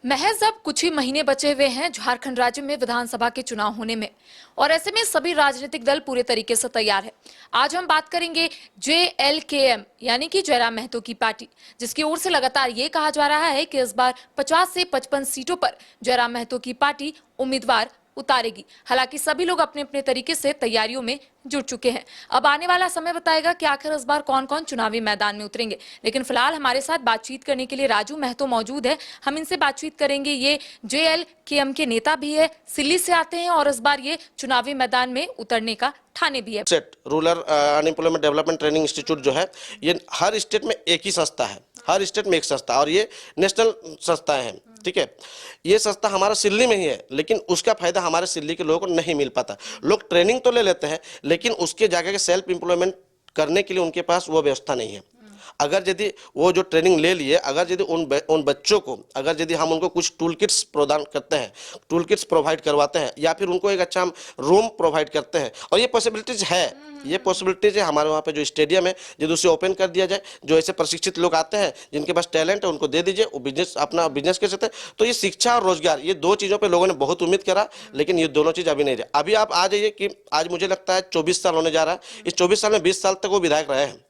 महज अब कुछ ही महीने बचे हुए हैं झारखंड राज्य में विधानसभा के चुनाव होने में और ऐसे में सभी राजनीतिक दल पूरे तरीके से तैयार है। आज हम बात करेंगे JLKM यानी कि जयराम महतो की पार्टी, जिसकी ओर से लगातार ये कहा जा रहा है कि इस बार 50 से 55 सीटों पर जयराम महतो की पार्टी उम्मीदवार उतारेगी। हालांकि सभी लोग अपने अपने तरीके से तैयारियों में जुट चुके हैं। अब आने वाला समय बताएगा कि आखिर इस बार कौन कौन चुनावी मैदान में उतरेंगे। लेकिन फिलहाल हमारे साथ बातचीत करने के लिए राजू महतो मौजूद है। हम इनसे बातचीत करेंगे। ये JLKM के नेता भी है, सिल्ली से आते हैं और इस बार ये चुनावी मैदान में उतरने का ठाने भी है। Set rural unemployment development training institute जो है, ये हर स्टेट में एक ही संस्था है, हर स्टेट में एक संस्था, और ये नेशनल संस्थाएं हैं। ठीक है, ये संस्था हमारा सिल्ली में ही है, लेकिन उसका फायदा हमारे सिल्ली के लोगों को नहीं मिल पाता। लोग ट्रेनिंग तो ले लेते हैं, लेकिन उसके जाकर के सेल्फ एम्प्लॉयमेंट करने के लिए उनके पास वो व्यवस्था नहीं है। अगर यदि वो जो ट्रेनिंग ले लिए, अगर यदि उन बच्चों को, अगर यदि हम उनको कुछ टूल किट्स प्रदान करते हैं, टूल किट्स प्रोवाइड करवाते हैं, या फिर उनको एक अच्छा हम रूम प्रोवाइड करते हैं, और ये पॉसिबिलिटीज है, ये पॉसिबिलिटीज है हमारे वहाँ पे जो स्टेडियम है, यदि उसे ओपन कर दिया जाए, जो ऐसे प्रशिक्षित लोग आते हैं जिनके पास टैलेंट है उनको दे दीजिए, वो बिजनेस अपना बिजनेस कर सकते हैं। तो ये शिक्षा और रोजगार, ये दो चीज़ों पे लोगों ने बहुत उम्मीद करा, लेकिन ये दोनों चीज़ अभी नहीं रहे। अभी आप आ जाइए कि आज मुझे लगता है 24 साल होने जा रहा है, इस 24 साल में 20 साल तक वो विधायक रहे हैं,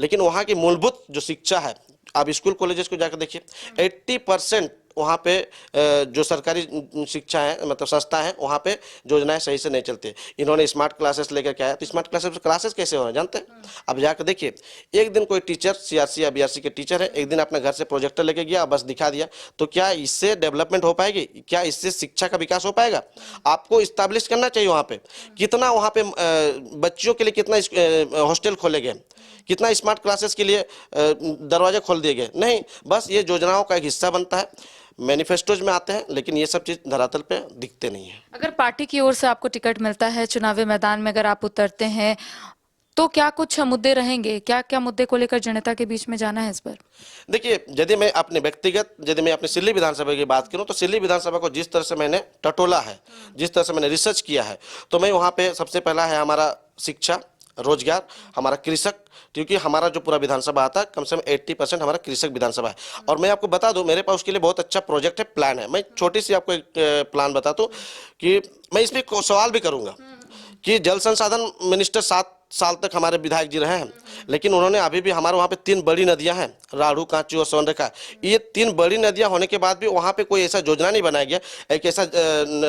लेकिन वहाँ की मूलभूत जो शिक्षा है, आप स्कूल कॉलेजेस को जाकर देखिए, 80% वहाँ पे जो सरकारी शिक्षा है, मतलब संस्था है, वहाँ पे योजनाएं सही से नहीं चलती। इन्होंने स्मार्ट क्लासेस लेकर के आया, तो स्मार्ट क्लासेस कैसे हो रहे हैं जानते हैं? अब जाकर देखिए, एक दिन कोई टीचर CRC या BRC के टीचर है, एक दिन अपने घर से प्रोजेक्टर लेके गया, बस दिखा दिया, तो क्या इससे डेवलपमेंट हो पाएगी? क्या इससे शिक्षा का विकास हो पाएगा? आपको इस्टेब्लिश करना चाहिए वहाँ पे। कितना वहाँ पे बच्चियों के लिए कितना हॉस्टल खोले गए, कितना स्मार्ट क्लासेस के लिए दरवाजे खोल दिए गए? नहीं, बस ये योजनाओं का एक हिस्सा बनता है, मैनिफेस्टोज में आते हैं, लेकिन ये सब चीज धरातल पे दिखते नहीं है। अगर पार्टी की ओर से आपको टिकट मिलता है, चुनावी मैदान में अगर आप उतरते हैं, तो क्या कुछ मुद्दे रहेंगे? क्या क्या मुद्दे को लेकर जनता के बीच में जाना है इस बार? देखिए, यदि मैं अपने सिल्ली विधानसभा की बात करूं, तो सिल्ली विधानसभा को जिस तरह से मैंने टटोला है, जिस तरह से मैंने रिसर्च किया है, तो मैं वहाँ पे सबसे पहला है हमारा शिक्षा, रोजगार, हमारा कृषक, क्योंकि हमारा जो पूरा विधानसभा आता है, कम से कम 80% हमारा कृषक विधानसभा है। और मैं आपको बता दूं, मेरे पास उसके लिए बहुत अच्छा प्रोजेक्ट है, प्लान है। मैं छोटी सी आपको एक प्लान बताता हूं कि मैं इस पर सवाल भी करूंगा कि जल संसाधन मिनिस्टर 7 साल तक हमारे विधायक जी रहे हैं, लेकिन उन्होंने अभी भी हमारे वहाँ पे 3 बड़ी नदियाँ हैं, राढ़ू, कांची और स्वर्णरेखा। ये 3 बड़ी नदियाँ होने के बाद भी वहाँ पे कोई ऐसा योजना नहीं बनाया गया, एक ऐसा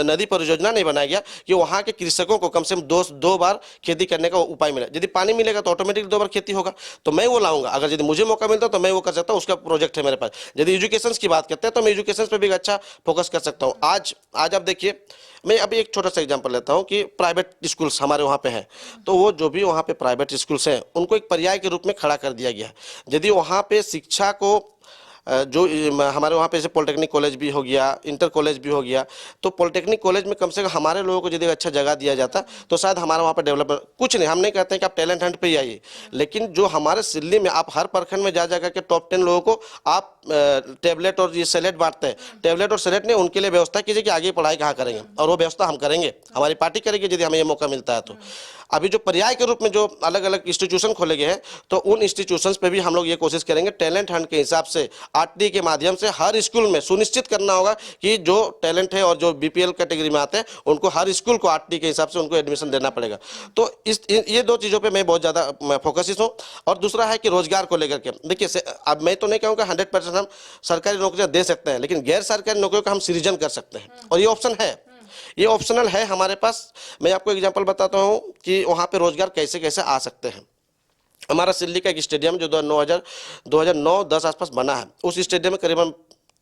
नदी परियोजना नहीं बनाया गया कि वहाँ के कृषकों को कम से कम दो बार खेती करने का उपाय मिले। यदि पानी मिलेगा तो ऑटोमेटिक 2 बार खेती होगा, तो मैं वो लाऊंगा। अगर यदि मुझे मौका मिलता तो मैं वो कर सकता हूँ, उसका प्रोजेक्ट है मेरे पास। यदि एजुकेशन की बात करते हैं तो मैं एजुकेशन पर भी अच्छा फोकस कर सकता हूँ। आज आप देखिए, मैं अभी एक छोटा सा एग्जांपल लेता हूं कि प्राइवेट स्कूल्स हमारे वहाँ पे हैं, तो वो जो भी वहाँ पे प्राइवेट स्कूल्स हैं, उनको एक पर्याय के रूप में खड़ा कर दिया गया है। यदि वहाँ पे शिक्षा को जो हमारे वहाँ पे जैसे पॉलिटेक्निक कॉलेज भी हो गया, इंटर कॉलेज भी हो गया, तो पॉलिटेक्निक कॉलेज में कम से कम हमारे लोगों को यदि अच्छा जगह दिया जाता तो शायद हमारा वहाँ पे डेवलपमेंट, कुछ नहीं, हम नहीं कहते हैं कि आप टैलेंट हंट पे ही आइए, लेकिन जो हमारे सिल्ली में आप हर प्रखंड में जा के टॉप 10 लोगों को आप टेबलेट और ये सेलेट बांटते हैं, टेबलेट और सेलेट ने उनके लिए व्यवस्था कीजिए कि आगे पढ़ाई कहाँ करेंगे, और वो व्यवस्था हम करेंगे, हमारी पार्टी करेगी यदि हमें ये मौका मिलता है तो। अभी जो पर्याय के रूप में जो अलग अलग इंस्टीट्यूशन खोले गए हैं, तो उन इंस्टीट्यूशंस पे भी हम लोग ये कोशिश करेंगे, टैलेंट हंट के हिसाब से RTE के माध्यम से हर स्कूल में सुनिश्चित करना होगा कि जो टैलेंट है और जो BPL कैटेगरी में आते हैं उनको हर स्कूल को RTE के हिसाब से उनको एडमिशन देना पड़ेगा। तो ये 2 चीज़ों पर मैं बहुत ज़्यादा फोकसिस हूँ। और दूसरा है कि रोजगार को लेकर के देखिए, अब मैं तो नहीं कहूँगा 100% हम सरकारी नौकरियाँ दे सकते हैं, लेकिन गैर सरकारी नौकरियों का हम सृजन कर सकते हैं, और ये ऑप्शन है, ये ऑप्शनल है हमारे पास। मैं आपको एग्जांपल बताता हूं कि वहां पे रोजगार कैसे कैसे आ सकते हैं। हमारा सिल्ली का एक स्टेडियम जो 2009-10 आसपास बना है, उस स्टेडियम में करीबन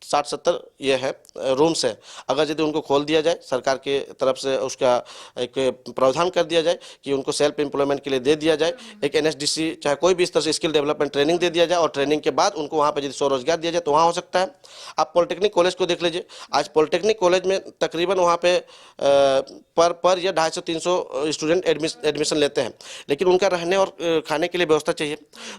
60-70 ये है रूम्स है। अगर यदि उनको खोल दिया जाए, सरकार के तरफ से उसका एक प्रावधान कर दिया जाए कि उनको सेल्फ एम्प्लॉयमेंट के लिए दे दिया जाए, एक NSDC चाहे कोई भी इस तरह से स्किल डेवलपमेंट ट्रेनिंग दे दिया जाए, और ट्रेनिंग के बाद उनको वहाँ पर यदि स्वरोजगार दिया जाए तो वहाँ हो सकता है। आप पॉलिटेक्निक कॉलेज को देख लीजिए, आज पॉलिटेक्निक कॉलेज में तकरीबन वहाँ पे पर ईयर 250-300 स्टूडेंट एडमिशन लेते हैं, लेकिन उनका रहने और खाने के लिए व्यवस्था चाहिए,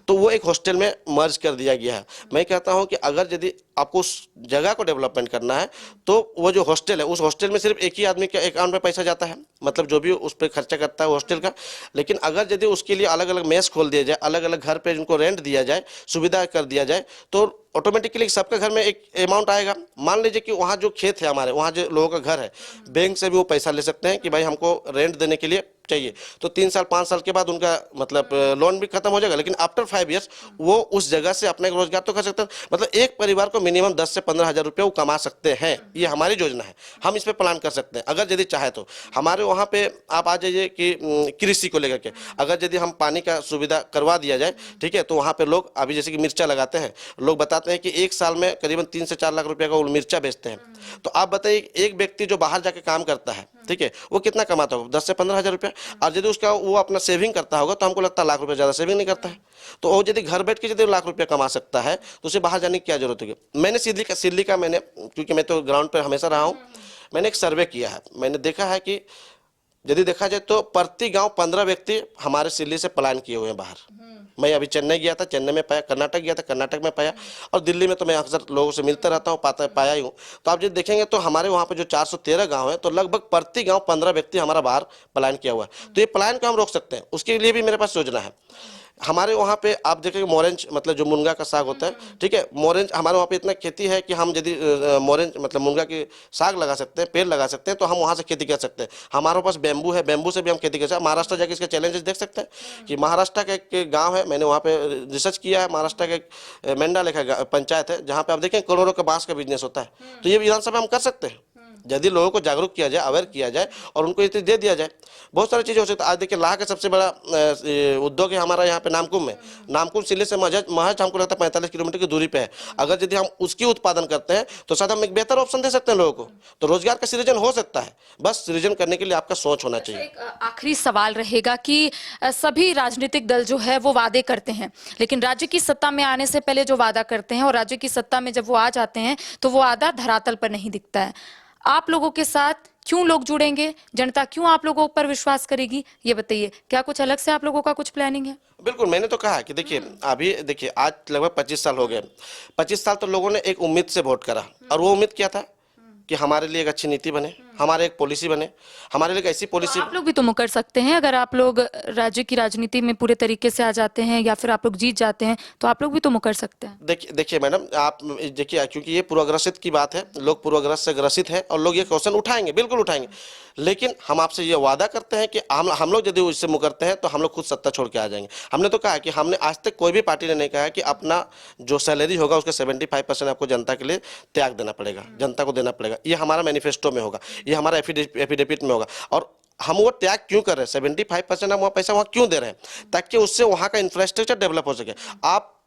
तो वो एक हॉस्टल में मर्ज कर दिया गया है। मैं कहता हूँ कि अगर यदि आपको उस जगह को डेवलपमेंट करना है, तो वो जो हॉस्टल है, उस हॉस्टल में सिर्फ एक ही आदमी के अकाउंट में पैसा जाता है, मतलब जो भी उस पर खर्चा करता है हॉस्टल का। लेकिन अगर यदि उसके लिए अलग अलग मेस खोल दिया जाए, अलग अलग घर पे उनको रेंट दिया जाए, सुविधा कर दिया जाए, तो ऑटोमेटिकली सबके घर में एक अमाउंट आएगा। मान लीजिए कि वहाँ जो खेत है हमारे, वहाँ जो लोगों का घर है, बैंक से भी वो पैसा ले सकते हैं कि भाई हमको रेंट देने के लिए चाहिए, तो 3 साल 5 साल के बाद उनका मतलब लोन भी खत्म हो जाएगा। लेकिन आफ्टर 5 ईयर्स वो उस जगह से अपना एक रोजगार तो कर सकते हैं। मतलब एक परिवार को मिनिमम 10 से 15 हज़ार रुपये वो कमा सकते हैं। ये हमारी योजना है, हम इस पे प्लान कर सकते हैं अगर यदि चाहे तो। हमारे वहाँ पे आप आ जाइए कि कृषि को लेकर के अगर यदि हम पानी का सुविधा करवा दिया जाए, ठीक है, तो वहाँ पे लोग अभी जैसे कि मिर्चा लगाते हैं, लोग बताते हैं कि एक साल में करीबन 3 से 4 लाख रुपए का वो मिर्चा बेचते हैं। तो आप बताइए एक व्यक्ति जो बाहर जाके काम करता है, ठीक है, वो कितना कमाता होगा? 10 से 15 हज़ार रुपया। और यदि उसका वो अपना सेविंग करता होगा तो हमको लगता है लाख रुपए, ज़्यादा सेविंग नहीं करता है। तो वो यदि घर बैठ के यदि लाख रुपया कमा सकता है तो उसे बाहर जाने की क्या जरूरत होगी? मैंने सिल्ली का मैंने, क्योंकि मैं तो ग्राउंड पर हमेशा रहा हूँ, मैंने एक सर्वे किया है। मैंने देखा है कि यदि देखा जाए तो प्रति गांव 15 व्यक्ति हमारे सिल्ली से पलायन किए हुए हैं बाहर। मैं अभी चेन्नई गया था, चेन्नई में पाया, कर्नाटक गया था, कर्नाटक में पाया, और दिल्ली में तो मैं अक्सर लोगों से मिलता रहता हूँ, पाया ही हूँ। तो आप जब देखेंगे तो हमारे वहाँ पे जो 413 गांव है, तो लगभग प्रति गांव 15 व्यक्ति हमारा बाहर पलायन किया हुआ है। तो ये पलायन को हम रोक सकते हैं, उसके लिए भी मेरे पास योजना है। हमारे वहाँ पे आप देखेंगे मोरेंज, मतलब जो मुनगा का साग होता है, ठीक है, मोरेंज हमारे वहाँ पे इतना खेती है कि हम यदि मोरेंज मतलब मुनगा की साग लगा सकते हैं, पेड़ लगा सकते हैं, तो हम वहाँ से खेती कर सकते हैं। हमारे पास बेम्बू है, बेम्बू से भी हम खेती कर सकते हैं। महाराष्ट्र जाके इसके चैलेंजेस देख सकते हैं कि महाराष्ट्र का एक गाँव है, मैंने वहाँ पे रिसर्च किया है। महाराष्ट्र का एक मेंढा लेखा पंचायत है जहाँ पे आप देखें करोड़ों का बांस का बिजनेस होता है। तो ये विधानसभा हम कर सकते हैं यदि लोगों को जागरूक किया जाए, अवेयर किया जाए और उनको ये दे दिया जाए। बहुत सारी चीज़ें हो सकती है। आज देखिए लाह का सबसे बड़ा उद्योग है हमारा यहाँ पे नामकुम में। नामकुम जिले से महज हमको लगता है 45 किलोमीटर की दूरी पे है। अगर यदि हम उसकी उत्पादन करते हैं तो शायद हम एक बेहतर ऑप्शन दे सकते हैं लोगों को, तो रोजगार का सृजन हो सकता है। बस सृजन करने के लिए आपका सोच होना चाहिए। एक आखिरी सवाल रहेगा कि सभी राजनीतिक दल जो है वो वादे करते हैं, लेकिन राज्य की सत्ता में आने से पहले जो वादा करते हैं और राज्य की सत्ता में जब वो आ जाते हैं तो वो वादा धरातल पर नहीं दिखता है। आप लोगों के साथ क्यों लोग जुड़ेंगे? जनता क्यों आप लोगों पर विश्वास करेगी? ये बताइए, क्या कुछ अलग से आप लोगों का कुछ प्लानिंग है? बिल्कुल, मैंने तो कहा कि देखिए अभी देखिए आज लगभग 25 साल हो गए। 25 साल तो लोगों ने एक उम्मीद से वोट करा, और वो उम्मीद क्या था कि हमारे लिए एक अच्छी नीति बने, हमारे एक पॉलिसी बने, हमारे लिए एक ऐसी पॉलिसी। आप लोग भी तो मुकर सकते हैं अगर आप लोग राज्य की राजनीति में पूरे तरीके से आ जाते हैं या फिर आप लोग जीत जाते हैं तो आप लोग भी तो मुकर सकते हैं। देखिए मैडम, आप देखिए क्योंकि ये पूर्वाग्रसित की बात है, लोग पूर्वाग्रस से ग्रसित हैं और लोग ये क्वेश्चन उठाएंगे, बिल्कुल उठाएंगे। लेकिन हम आपसे ये वादा करते हैं कि हम लोग यदि इससे मुकरते हैं तो हम लोग खुद सत्ता छोड़ के आ जाएंगे। हमने तो कहा कि हमने आज तक कोई भी पार्टी ने नहीं कहा है कि अपना जो सैलरी होगा उसके 75% आपको जनता के लिए त्याग देना पड़ेगा, जनता को देना पड़ेगा। ये हमारा मैनिफेस्टो में होगा, ये हमारा एफिडेविट में होगा। और हम वो त्याग क्यों कर रहे हैं, 75% हम वहाँ पैसा वहाँ क्यों दे रहे हैं, ताकि उससे वहाँ का इंफ्रास्ट्रक्चर डेवलप हो सके।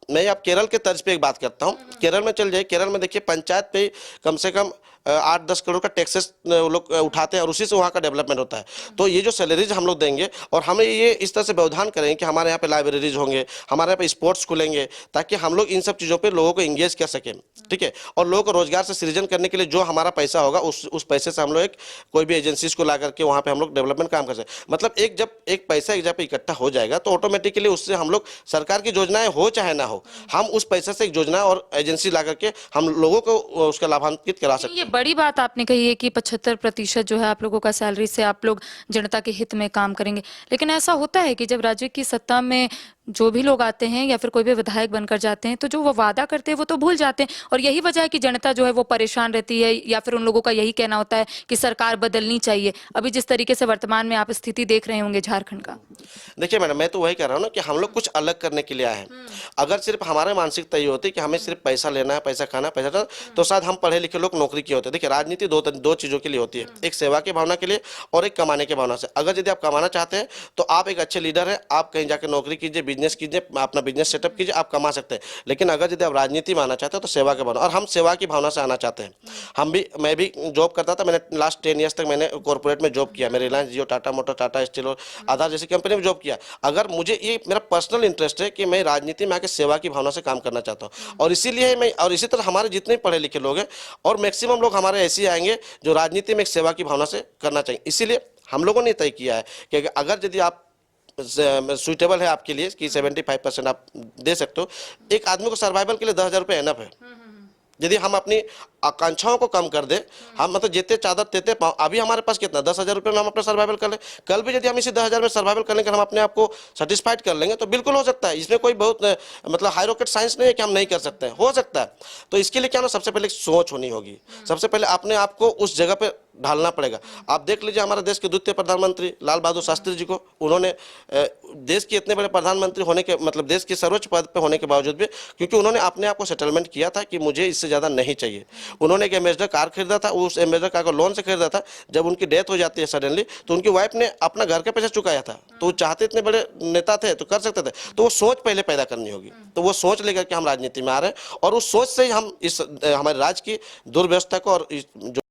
मैं केरल के तर्ज पे एक बात करता हूँ। केरल में चल जाइए, केरल में देखिए पंचायत पे कम से कम 8-10 करोड़ का टैक्सेस लोग उठाते हैं और उसी से वहाँ का डेवलपमेंट होता है। तो ये जो सैलरीज हम लोग देंगे और हमें ये इस तरह से व्यवधान करेंगे कि हमारे यहाँ पे लाइब्रेरीज होंगे, हमारे यहाँ पे स्पोर्ट्स खुलेंगे, ताकि हम लोग इन सब चीज़ों पे लोगों को इंगेज कर सकें, ठीक है। और लोगों को रोजगार से सृजन करने के लिए जो हमारा पैसा होगा उस पैसे से हम लोग कोई भी एजेंसीज को ला करके वहाँ पे हम लोग डेवलपमेंट काम कर सकें। मतलब जब एक पैसा एक जगह पे इकट्ठा हो जाएगा तो ऑटोमेटिकली उससे हम लोग सरकार की योजनाएं हो चाहे ना हो, हम उस पैसे से एक योजना और एजेंसी ला करके हम लोगों को उसका लाभान्वित करा सकते हैं। ये बड़ी बात आपने कही है कि 75% जो है आप लोगों का सैलरी से आप लोग जनता के हित में काम करेंगे। लेकिन ऐसा होता है कि जब राज्य की सत्ता में जो भी लोग आते हैं या फिर कोई भी विधायक बनकर जाते हैं तो जो वो वादा करते हैं वो तो भूल जाते हैं, और यही वजह है कि जनता जो है वो परेशान रहती है, या फिर उन लोगों का यही कहना होता है कि सरकार बदलनी चाहिए। अभी जिस तरीके से वर्तमान में आप स्थिति देख रहे होंगे झारखंड का। देखिए मैडम, मैं तो वही कह रहा हूँ ना कि हम लोग कुछ अलग करने के लिए आए हैं। अगर सिर्फ हमारे मानसिकता ये होती कि हमें सिर्फ पैसा लेना है, पैसा खाना, पैसा खाना, तो शायद हम पढ़े लिखे लोग नौकरी किए होते। देखिए राजनीति दो चीज़ों के लिए होती है, एक सेवा की भावना के लिए और एक कमाने की भावना से। अगर यदि आप कमाना चाहते हैं तो आप एक अच्छे लीडर हैं, आप कहीं जाकर नौकरी कीजिए, बिजनेस कीजिए, अपना बिजनेस सेटअप कीजिए, आप कमा सकते हैं। लेकिन अगर यदि आप राजनीति में आना चाहते हैं तो सेवा की भावना, और हम सेवा की भावना से आना चाहते हैं। मैं भी जॉब करता था, मैंने लास्ट 10 ईयर्स तक मैंने कॉर्पोरेट में जॉब किया। मैं रिलायंस, जियो, टाटा मोटर, टाटा स्टील और आधार जैसी कंपनी में जॉब किया। अगर मुझे ये मेरा पर्सनल इंटरेस्ट है कि मैं राजनीति में आके सेवा की भावना से काम करना चाहता हूँ, और इसीलिए मैं, और इसी तरह हमारे जितने पढ़े लिखे लोग हैं और मैक्सिमम लोग हमारे ऐसे आएंगे जो राजनीति में एक सेवा की भावना से करना चाहिए। इसीलिए हम लोगों ने तय किया है कि अगर यदि आप सुइटेबल है आपके लिए कि 75% आप दे सकते हो, एक आदमी को सर्वाइवल के लिए 10,000 रुपये एनफ है, यदि हम अपनी आकांक्षाओं को कम कर दे, हम मतलब जेते चादर तेते पाँव, अभी हमारे पास कितना 10,000 रुपये में हम अपना सर्वाइवल कर लें, कल भी यदि हम इसी 10,000 में सर्वाइवल करने के हम अपने आप को सेटिस्फाइड कर लेंगे तो बिल्कुल हो सकता है। इसमें कोई बहुत मतलब हाई रॉकेट साइंस नहीं है कि हम नहीं कर सकते हैं, हो सकता है। तो इसके लिए क्या ना, सबसे पहले सोच होनी होगी, सबसे पहले अपने आप को उस जगह पे ढालना पड़ेगा। आप देख लीजिए हमारे देश के द्वितीय प्रधानमंत्री लाल बहादुर शास्त्री जी को, उन्होंने देश के इतने बड़े प्रधानमंत्री होने के मतलब देश के सर्वोच्च पद पे होने के बावजूद भी, क्योंकि उन्होंने अपने आप को सेटलमेंट किया था कि मुझे इससे ज़्यादा नहीं चाहिए। उन्होंने एक एम्बेसडर कार खरीदा था, उस एम्बेसडर कार को लोन से खरीदा था। जब उनकी डेथ हो जाती है सडनली, तो उनकी वाइफ ने अपना घर का पैसा चुकाया था। तो वो चाहते, इतने बड़े नेता थे तो कर सकते थे। तो वो सोच पहले पैदा करनी होगी, तो वो सोच लेकर के हम राजनीति में आ रहे हैं और उस सोच से ही हम इस हमारे राज्य की दुर्व्यवस्था को और जो